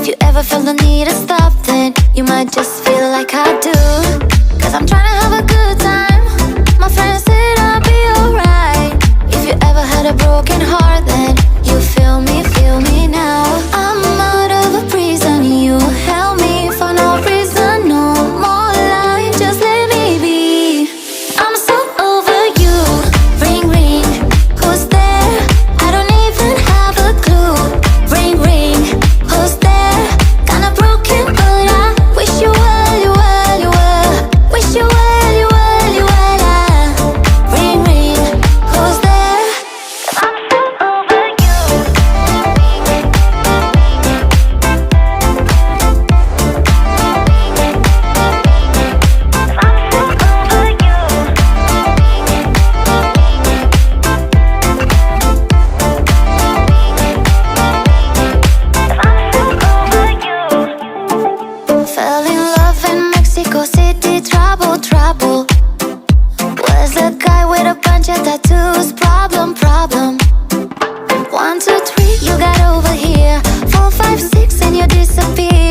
If you ever feel the need to stop, then you might just feel like I do. Cause I'm trying to have a good time. My friends said I'll be alright. If you ever had a broken heart, then you feel me now. I'm out of a prison, you held me for no reason. No more lies, just let me be. I'm so over you. Ring ring, who's there? I don't even have a clue. Ring ring, who's there? Kinda broken, but I wish you well, you well, you well. Wish you well, you well, you well. Ring ring, who's there? I'm so over you. Fell in love in Mexico City, trouble, trouble. Was a guy with a bunch of tattoos, problem, problem. 1, 2, 3, you got over here. 4, 5, 6, and you disappear.